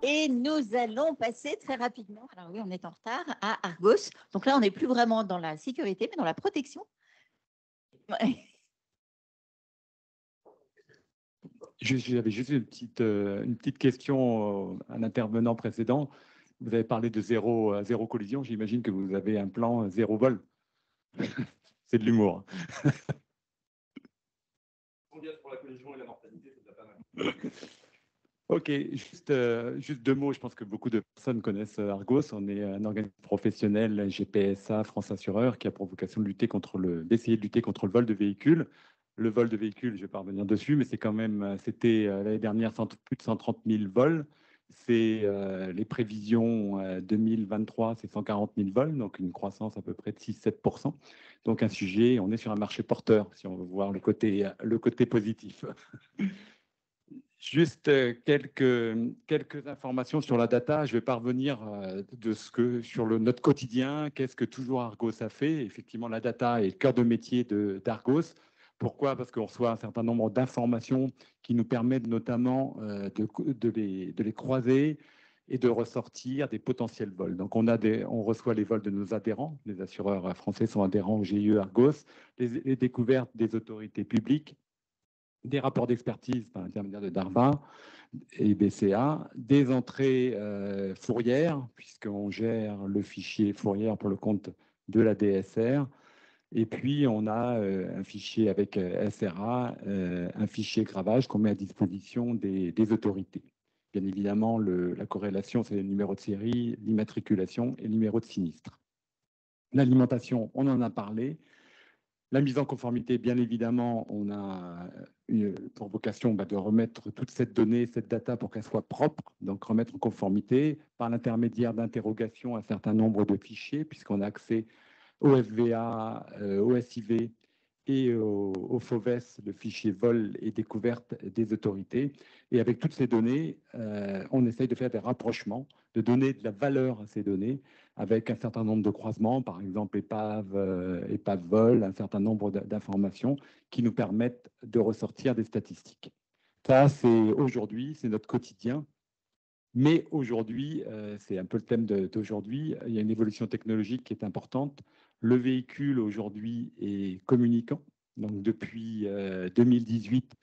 Et nous allons passer très rapidement, alors oui, on est en retard, à Argos. Donc là, on n'est plus vraiment dans la sécurité, mais dans la protection. J'avais juste une petite question à l'intervenant précédent. Vous avez parlé de zéro collision. J'imagine que vous avez un plan zéro vol. C'est de l'humour. Pour la collision et la mortalité, c'est pas mal. Ok, juste deux mots. Je pense que beaucoup de personnes connaissent Argos. On est un organisme professionnel GPSA France Assureur qui a pour vocation d'essayer de lutter contre le vol de véhicules. Le vol de véhicules, je ne vais pas revenir dessus, mais c'était l'année dernière plus de 130 000 vols. C'est les prévisions 2023, c'est 140 000 vols, donc une croissance à peu près de 6-7%. Donc un sujet, on est sur un marché porteur, si on veut voir le côté positif. Juste quelques informations sur la data. Je vais parvenir sur notre quotidien. Qu'est-ce que toujours Argos a fait? Effectivement, la data est le cœur de métier d'Argos. Pourquoi? Parce qu'on reçoit un certain nombre d'informations qui nous permettent notamment de les croiser et de ressortir des potentiels vols. Donc, on reçoit les vols de nos adhérents. Les assureurs français sont adhérents au GIE Argos, les découvertes des autorités publiques, des rapports d'expertise par l'intermédiaire de DARPA et BCA, des entrées fourrières, puisqu'on gère le fichier fourrière pour le compte de la DSR. Et puis, on a un fichier avec SRA, un fichier gravage qu'on met à disposition des autorités. Bien évidemment, la corrélation, c'est le numéro de série, l'immatriculation et le numéro de sinistre. L'alimentation, on en a parlé. La mise en conformité, bien évidemment, on a pour vocation de remettre toute cette donnée, cette data pour qu'elle soit propre, donc remettre en conformité par l'intermédiaire d'interrogations un certain nombre de fichiers, puisqu'on a accès au FVA, au SIV et au FOVES, le fichier vol et découverte des autorités. Et avec toutes ces données, on essaye de faire des rapprochements, de donner de la valeur à ces données avec un certain nombre de croisements, par exemple épave vol, un certain nombre d'informations qui nous permettent de ressortir des statistiques. Ça, aujourd'hui, c'est notre quotidien. Mais aujourd'hui, c'est un peu le thème d'aujourd'hui, il y a une évolution technologique qui est importante. Le véhicule aujourd'hui est communicant. Donc depuis 2018,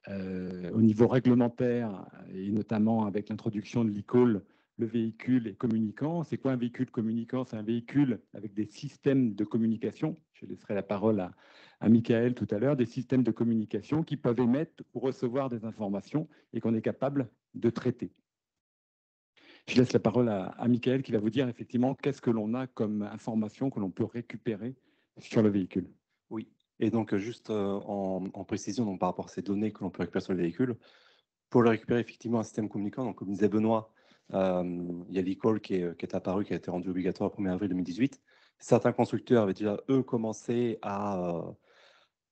au niveau réglementaire, et notamment avec l'introduction de l'e-call, le véhicule est communicant. C'est quoi un véhicule communicant? C'est un véhicule avec des systèmes de communication. Je laisserai la parole à Michael tout à l'heure. Des systèmes de communication qui peuvent émettre ou recevoir des informations et qu'on est capable de traiter. Je laisse la parole à Michael qui va vous dire effectivement qu'est-ce que l'on a comme information que l'on peut récupérer sur le véhicule. Oui, et donc juste en précision donc, par rapport à ces données que l'on peut récupérer sur le véhicule, pour le récupérer effectivement un système communicant, donc comme disait Benoît, il y a l'e-call qui est apparu, qui a été rendu obligatoire le 1er avril 2018. Certains constructeurs avaient déjà, eux, commencé à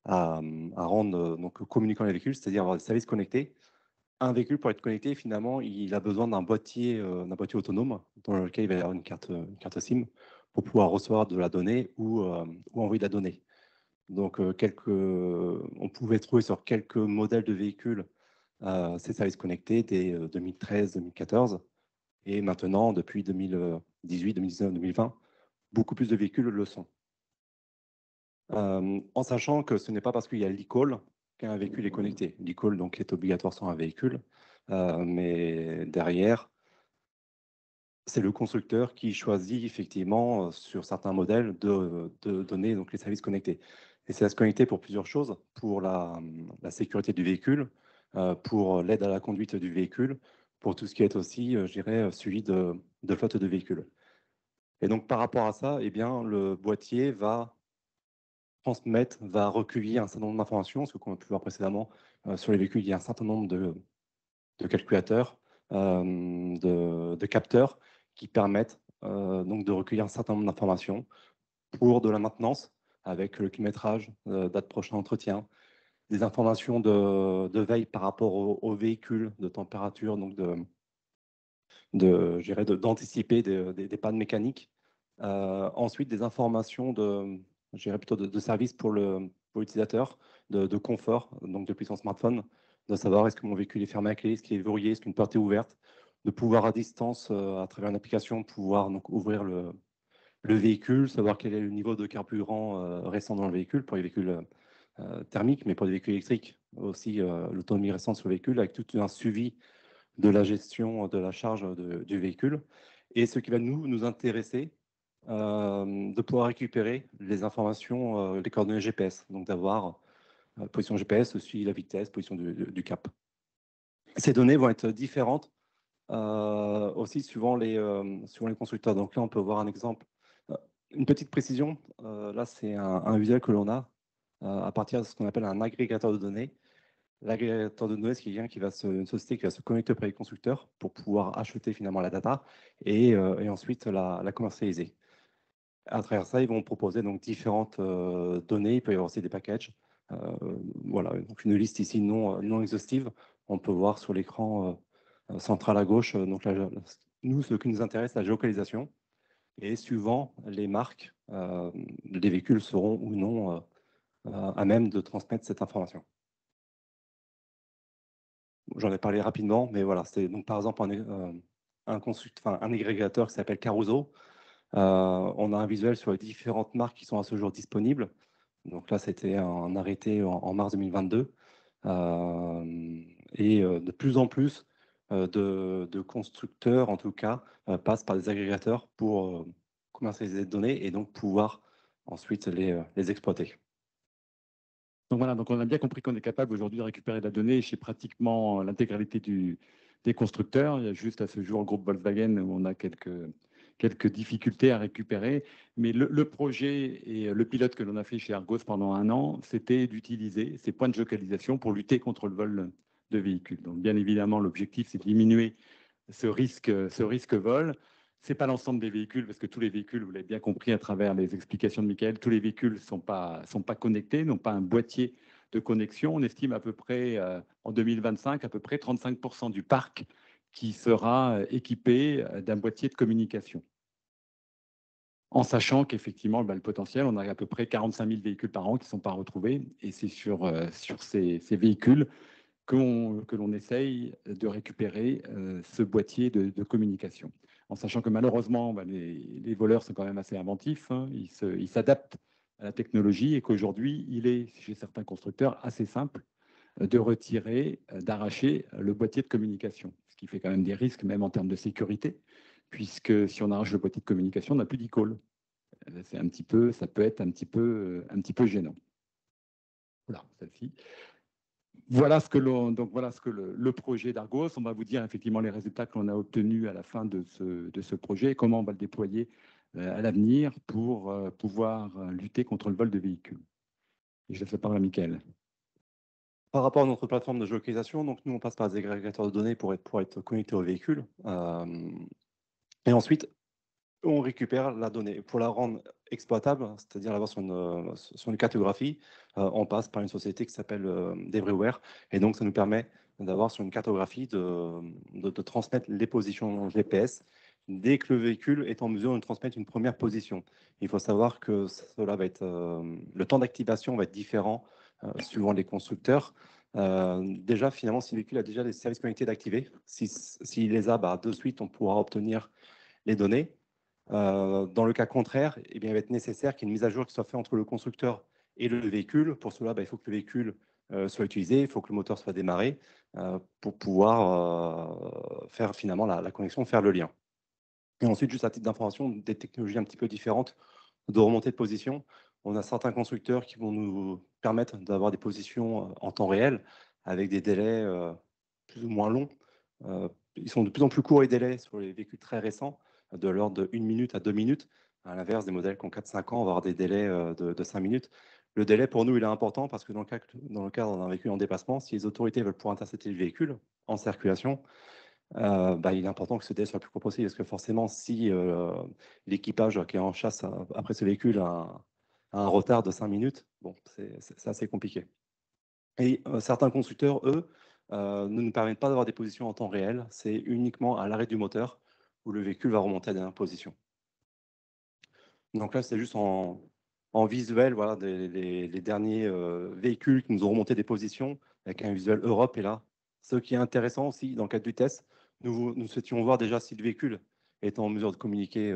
rendre donc, communicant les véhicules, c'est-à-dire avoir des services connectés. Un véhicule, pour être connecté, finalement, il a besoin d'un boîtier autonome dans lequel il va y avoir une carte SIM pour pouvoir recevoir de la donnée ou envoyer de la donnée. Donc, on pouvait trouver sur quelques modèles de véhicules ces services connectés dès 2013, 2014. Et maintenant, depuis 2018, 2019, 2020, beaucoup plus de véhicules le sont. En sachant que ce n'est pas parce qu'il y a l'e-call qu'un véhicule est connecté. L'e-call donc, est obligatoire sur un véhicule. Mais derrière, c'est le constructeur qui choisit effectivement sur certains modèles de donner donc, les services connectés. Et c'est à se connecter pour plusieurs choses, pour la sécurité du véhicule, pour l'aide à la conduite du véhicule, pour tout ce qui est aussi, je dirais, suivi de flotte de véhicules. Et donc par rapport à ça, eh bien, le boîtier va transmettre, va recueillir un certain nombre d'informations, parce que comme on a pu voir précédemment, sur les véhicules, il y a un certain nombre de calculateurs, de capteurs qui permettent donc de recueillir un certain nombre d'informations pour de la maintenance avec le kilométrage, date prochain entretien, des informations de veille par rapport au véhicule, de température, donc d'anticiper des pannes mécaniques. Ensuite, des informations plutôt de service pour l'utilisateur, de confort, donc depuis son smartphone, de savoir est-ce que mon véhicule est fermé à clé, est-ce qu'il est verrouillé, est-ce qu'une porte est ouverte, de pouvoir à distance, à travers une application, pouvoir donc ouvrir le véhicule, savoir quel est le niveau de carburant restant dans le véhicule pour les véhicules thermiques, mais pour les véhicules électriques aussi, l'autonomie restante sur le véhicule, avec tout un suivi de la gestion de la charge du véhicule. Et ce qui va nous intéresser, de pouvoir récupérer les informations, les coordonnées GPS, donc d'avoir position GPS, aussi la vitesse, position du cap. Ces données vont être différentes aussi suivant les constructeurs. Donc là, on peut voir un exemple. Une petite précision, là, c'est un visuel que l'on a à partir de ce qu'on appelle un agrégateur de données. L'agrégateur de données, c'est une société qui va se connecter auprès des constructeurs pour pouvoir acheter finalement la data et ensuite la commercialiser. À travers ça, ils vont proposer donc différentes données. Il peut y avoir aussi des packages. Voilà, donc une liste ici non exhaustive. On peut voir sur l'écran central à gauche. Donc là, nous, ce qui nous intéresse, la géolocalisation. Et suivant les marques, les véhicules seront ou non à même de transmettre cette information. J'en ai parlé rapidement, mais voilà, c'est donc par exemple un agrégateur qui s'appelle Caruso. On a un visuel sur les différentes marques qui sont à ce jour disponibles. Donc là, c'était un arrêté en mars 2022. De plus en plus de constructeurs, en tout cas, passent par des agrégateurs pour commercialiser des données et donc pouvoir ensuite les exploiter. Donc voilà, donc on a bien compris qu'on est capable aujourd'hui de récupérer la donnée chez pratiquement l'intégralité des constructeurs. Il y a juste à ce jour le groupe Volkswagen où on a quelques difficultés à récupérer. Mais le projet et le pilote que l'on a fait chez Argos pendant 1 an, c'était d'utiliser ces points de localisation pour lutter contre le vol de véhicules. Donc bien évidemment, l'objectif, c'est de diminuer ce risque vol. Ce n'est pas l'ensemble des véhicules, parce que tous les véhicules, vous l'avez bien compris à travers les explications de Michael, tous les véhicules ne sont pas connectés, n'ont pas un boîtier de connexion. On estime à peu près, en 2025, à peu près 35% du parc qui sera équipé d'un boîtier de communication. En sachant qu'effectivement, le potentiel, on a à peu près 45 000 véhicules par an qui ne sont pas retrouvés. Et c'est sur ces véhicules que l'on essaye de récupérer ce boîtier de communication. En sachant que malheureusement, les voleurs sont quand même assez inventifs, hein. Ils s'adaptent à la technologie et qu'aujourd'hui, il est, chez certains constructeurs, assez simple de retirer, d'arracher le boîtier de communication. Ce qui fait quand même des risques, même en termes de sécurité, puisque si on arrache le boîtier de communication, on n'a plus d'e-call. Ça peut être un petit peu gênant. Voilà, celle-ci. Voilà ce que le projet d'Argos. On va vous dire effectivement les résultats que l'on a obtenus à la fin de ce projet et comment on va le déployer à l'avenir pour pouvoir lutter contre le vol de véhicules. Et je laisse la parole à Michael. Par rapport à notre plateforme de géolocalisation, donc nous, on passe par des agrégateurs de données pour être connecté au véhicule. Et ensuite, on récupère la donnée. Pour la rendre exploitable, c'est-à-dire l'avoir sur une cartographie, on passe par une société qui s'appelle Everywhere. Et donc, ça nous permet d'avoir sur une cartographie de transmettre les positions GPS dès que le véhicule est en mesure de transmettre une première position. Il faut savoir que cela va être, le temps d'activation va être différent suivant les constructeurs. Déjà, finalement, si le véhicule a déjà des services connectés d'activer, s'il les a, de suite, on pourra obtenir les données. Dans le cas contraire, eh bien, il va être nécessaire qu'il y ait une mise à jour qui soit faite entre le constructeur et le véhicule. Pour cela, il faut que le véhicule soit utilisé, il faut que le moteur soit démarré pour pouvoir faire finalement la connexion, faire le lien. Et ensuite, juste à titre d'information, des technologies un petit peu différentes de remontée de position. On a certains constructeurs qui vont nous permettre d'avoir des positions en temps réel avec des délais plus ou moins longs. Ils sont de plus en plus courts les délais sur les véhicules très récents, de l'ordre de 1 minute à 2 minutes. À l'inverse, des modèles qui ont 4-5 ans, on va avoir des délais de 5 minutes. Le délai, pour nous, il est important parce que dans le cadre d'un véhicule en déplacement, si les autorités veulent pouvoir intercepter le véhicule en circulation, il est important que ce délai soit le plus court possible, parce que forcément, si l'équipage qui est en chasse après ce véhicule a un retard de 5 minutes, bon, c'est assez compliqué. Et certains constructeurs, eux, ne nous permettent pas d'avoir des positions en temps réel. C'est uniquement à l'arrêt du moteur où le véhicule va remonter à la dernière position. Donc là, c'est juste en visuel, voilà, les derniers véhicules qui nous ont remonté des positions avec un visuel Europe. Et là, ce qui est intéressant aussi dans le cadre du test, Nous souhaitions voir déjà si le véhicule était en mesure de communiquer,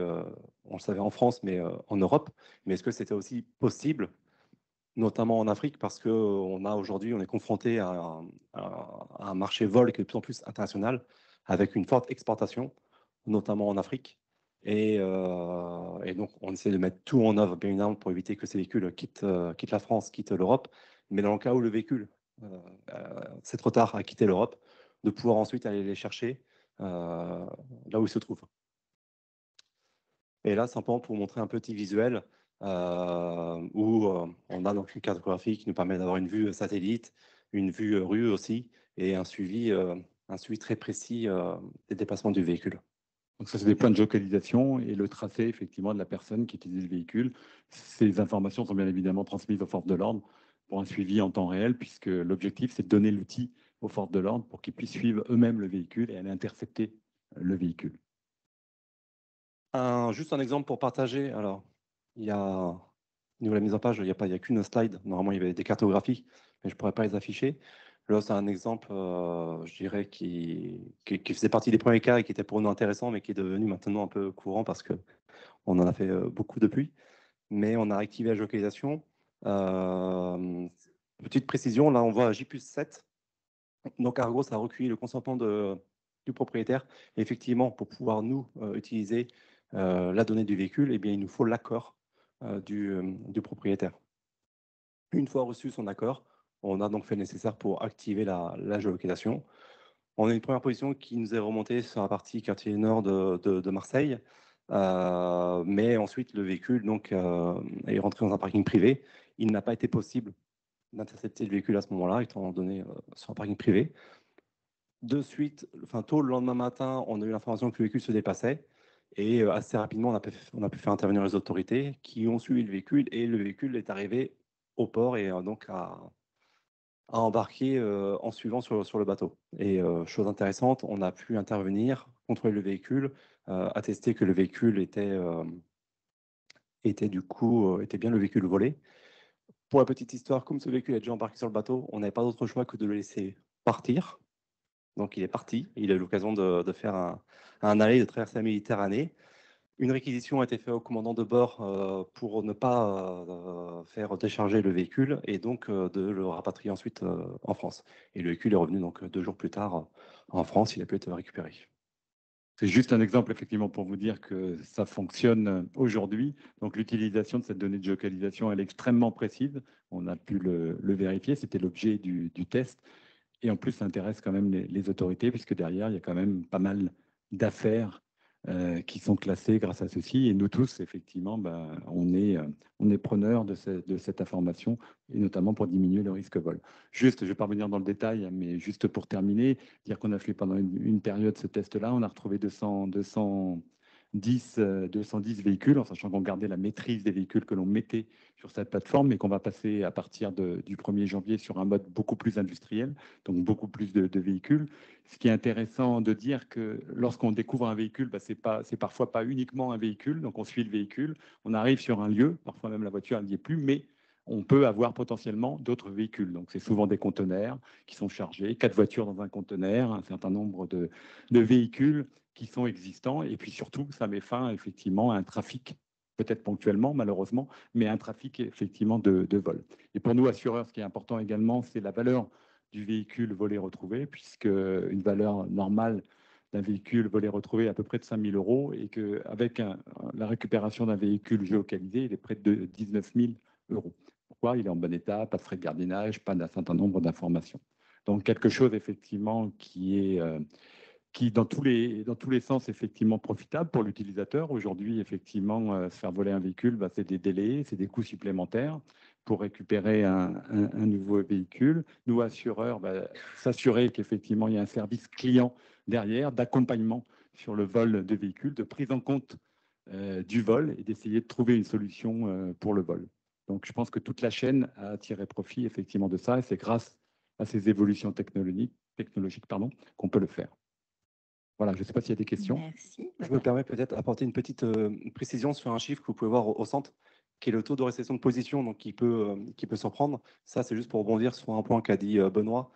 on le savait en France, mais en Europe. Mais est-ce que c'était aussi possible, notamment en Afrique, parce qu'on est confronté à un marché vol qui est de plus en plus international, avec une forte exportation, notamment en Afrique. Et donc, on essaie de mettre tout en œuvre, bien évidemment, pour éviter que ces véhicules quittent la France, quittent l'Europe. Mais dans le cas où le véhicule, c'est trop tard à quitter l'Europe, de pouvoir ensuite aller les chercher là où ils se trouvent. Et là, simplement pour vous montrer un petit visuel où on a donc une cartographie qui nous permet d'avoir une vue satellite, une vue rue aussi, et un suivi très précis des déplacements du véhicule. Donc ça, c'est des points de géolocalisation et le tracé, effectivement, de la personne qui utilise le véhicule. Ces informations sont bien évidemment transmises aux forces de l'ordre pour un suivi en temps réel, puisque l'objectif, c'est de donner l'outil aux forces de l'ordre pour qu'ils puissent suivre eux-mêmes le véhicule et aller intercepter le véhicule. Juste un exemple pour partager. Alors, il y a, au niveau de la mise en page, il n'y a qu'une slide. Normalement, il y avait des cartographies, mais je ne pourrais pas les afficher. Là, c'est un exemple, je dirais, qui faisait partie des premiers cas et qui était pour nous intéressant, mais qui est devenu maintenant un peu courant parce qu'on en a fait beaucoup depuis. Mais on a activé la géolocalisation. Petite précision, là, on voit J+7. Donc, Argos a recueilli le consentement du propriétaire. Et effectivement, pour pouvoir nous utiliser la donnée du véhicule, eh bien, il nous faut l'accord du propriétaire. Une fois reçu son accord, on a donc fait le nécessaire pour activer la géolocalisation. On a une première position qui nous est remontée sur la partie quartier nord de Marseille. Mais ensuite, le véhicule donc, est rentré dans un parking privé. Il n'a pas été possible d'intercepter le véhicule à ce moment-là, étant donné sur un parking privé. De suite, tôt le lendemain matin, on a eu l'information que le véhicule se dépassait. Et assez rapidement, on a pu faire intervenir les autorités qui ont suivi le véhicule. Et le véhicule est arrivé au port et donc à embarquer en suivant sur le bateau. Et chose intéressante, on a pu intervenir, contrôler le véhicule, attester que le véhicule était bien le véhicule volé. Pour la petite histoire, comme ce véhicule est déjà embarqué sur le bateau, on n'avait pas d'autre choix que de le laisser partir. Donc il est parti, il a eu l'occasion de faire un aller, de traverser la Méditerranée. Une réquisition a été faite au commandant de bord pour ne pas faire décharger le véhicule et donc de le rapatrier ensuite en France. Et le véhicule est revenu donc 2 jours plus tard en France, il a pu être récupéré. C'est juste un exemple, effectivement, pour vous dire que ça fonctionne aujourd'hui. Donc, l'utilisation de cette donnée de géolocalisation, elle est extrêmement précise. On a pu le vérifier, c'était l'objet du test. Et en plus, ça intéresse quand même les autorités, puisque derrière, il y a quand même pas mal d'affaires qui sont classées grâce à ceci. Et nous tous, effectivement, on est preneurs de cette information, et notamment pour diminuer le risque vol. Juste, je ne vais pas revenir dans le détail, mais juste pour terminer, dire qu'on a fait pendant une période ce test-là, on a retrouvé 210 véhicules, en sachant qu'on gardait la maîtrise des véhicules que l'on mettait sur cette plateforme, mais qu'on va passer à partir du 1er janvier sur un mode beaucoup plus industriel, donc beaucoup plus de véhicules. Ce qui est intéressant de dire que lorsqu'on découvre un véhicule, c'est parfois pas uniquement un véhicule, donc on suit le véhicule, on arrive sur un lieu, parfois même la voiture n'y est plus, mais on peut avoir potentiellement d'autres véhicules. Donc c'est souvent des conteneurs qui sont chargés, 4 voitures dans un conteneur, un certain nombre de véhicules qui sont existants, et puis surtout, ça met fin effectivement à un trafic, peut-être ponctuellement, malheureusement, mais un trafic effectivement de vol. Et pour nous, assureurs, ce qui est important également, c'est la valeur du véhicule volé retrouvé, puisque une valeur normale d'un véhicule volé retrouvé est à peu près de 5 000 €, et qu'avec la récupération d'un véhicule géolocalisé, il est près de 19 000 €. Pourquoi? Il est en bon état, pas de frais de gardiennage, pas d'un certain nombre d'informations. Donc quelque chose effectivement qui dans tous les sens, effectivement, profitable pour l'utilisateur. Aujourd'hui, effectivement, se faire voler un véhicule, c'est des délais, c'est des coûts supplémentaires pour récupérer un nouveau véhicule. Nous, assureurs, s'assurer qu'effectivement, il y a un service client derrière, d'accompagnement sur le vol de véhicules, de prise en compte du vol et d'essayer de trouver une solution pour le vol. Donc, je pense que toute la chaîne a tiré profit, effectivement, de ça, et c'est grâce à ces évolutions technologiques qu'on peut le faire. Voilà, je ne sais pas s'il y a des questions. Merci. Je me permets peut-être d'apporter une petite précision sur un chiffre que vous pouvez voir au centre, qui est le taux de récession de position, donc qui peut surprendre. Ça, c'est juste pour rebondir sur un point qu'a dit Benoît.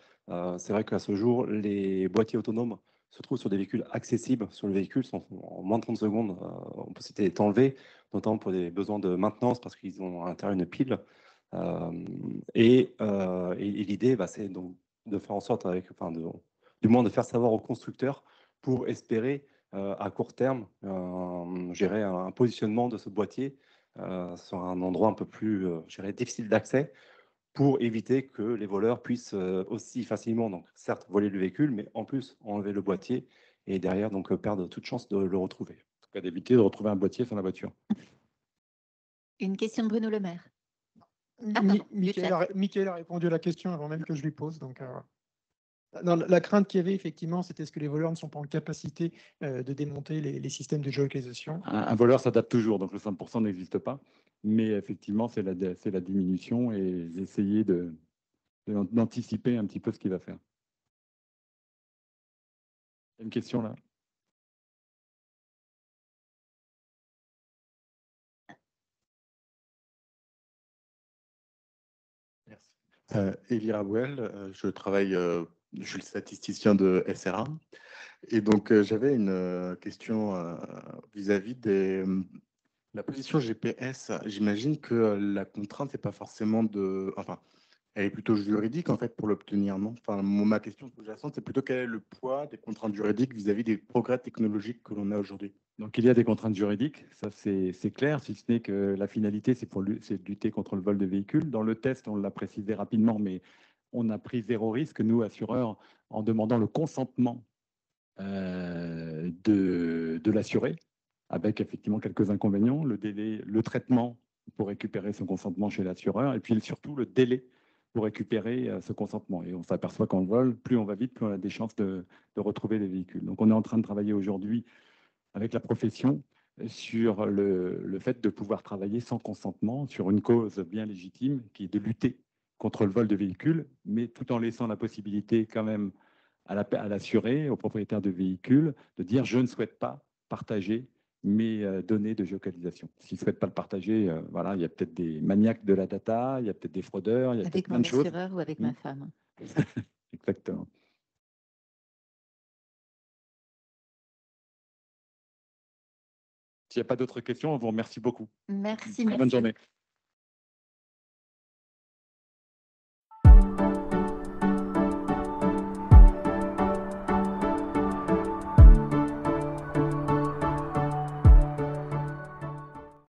C'est vrai qu'à ce jour, les boîtiers autonomes se trouvent sur des véhicules accessibles sur le véhicule, en moins de 30 secondes, possibilité est enlevée, notamment pour des besoins de maintenance parce qu'ils ont à l'intérieur une pile. Et l'idée, c'est donc de faire en sorte, du moins de faire savoir aux constructeurs pour espérer à court terme gérer un positionnement de ce boîtier sur un endroit un peu plus difficile d'accès pour éviter que les voleurs puissent aussi facilement, donc certes voler le véhicule, mais en plus enlever le boîtier et derrière donc perdre toute chance de le retrouver. En tout cas, d'éviter de retrouver un boîtier sur la voiture. Une question de Bruno Le Maire. pardon, Mickaël a répondu à la question avant même que je lui pose. Donc, non, la crainte qu'il y avait, effectivement, c'était est-ce que les voleurs ne sont pas en capacité de démonter les systèmes de géolocalisation. Un voleur s'adapte toujours, donc le 100% n'existe pas. Mais effectivement, c'est la diminution et essayer d'anticiper un petit peu ce qu'il va faire. Une question là. Merci. Élie Rabouel, je travaille, je suis le statisticien de SRA. Et donc, j'avais une question vis-à-vis de la position GPS. J'imagine que la contrainte n'est pas forcément enfin, elle est plutôt juridique en fait pour l'obtenir, non? Enfin, ma question sous-jacente, c'est plutôt quel est le poids des contraintes juridiques vis-à-vis des progrès technologiques que l'on a aujourd'hui? Donc, il y a des contraintes juridiques, ça c'est clair, si ce n'est que la finalité, c'est de lutter contre le vol de véhicules. Dans le test, on l'a précisé rapidement, mais on a pris 0 risque, nous, assureurs, en demandant le consentement de l'assuré, avec effectivement quelques inconvénients, le délai, le traitement pour récupérer son consentement chez l'assureur, et puis surtout le délai pour récupérer ce consentement. Et on s'aperçoit qu'en vol, plus on va vite, plus on a des chances de retrouver les véhicules. Donc on est en train de travailler aujourd'hui avec la profession sur le fait de pouvoir travailler sans consentement sur une cause bien légitime qui est de lutter contre le vol de véhicules, mais tout en laissant la possibilité quand même à l'assuré, au propriétaire de véhicules, de dire je ne souhaite pas partager mes données de géolocalisation. S'il ne souhaite pas le partager, voilà, il y a peut-être des maniaques de la data, il y a peut-être des fraudeurs, il y a peut-être plein de choses. Avec mon assureur ou avec ma femme. Exactement. S'il n'y a pas d'autres questions, on vous remercie beaucoup. Merci. Bonne journée.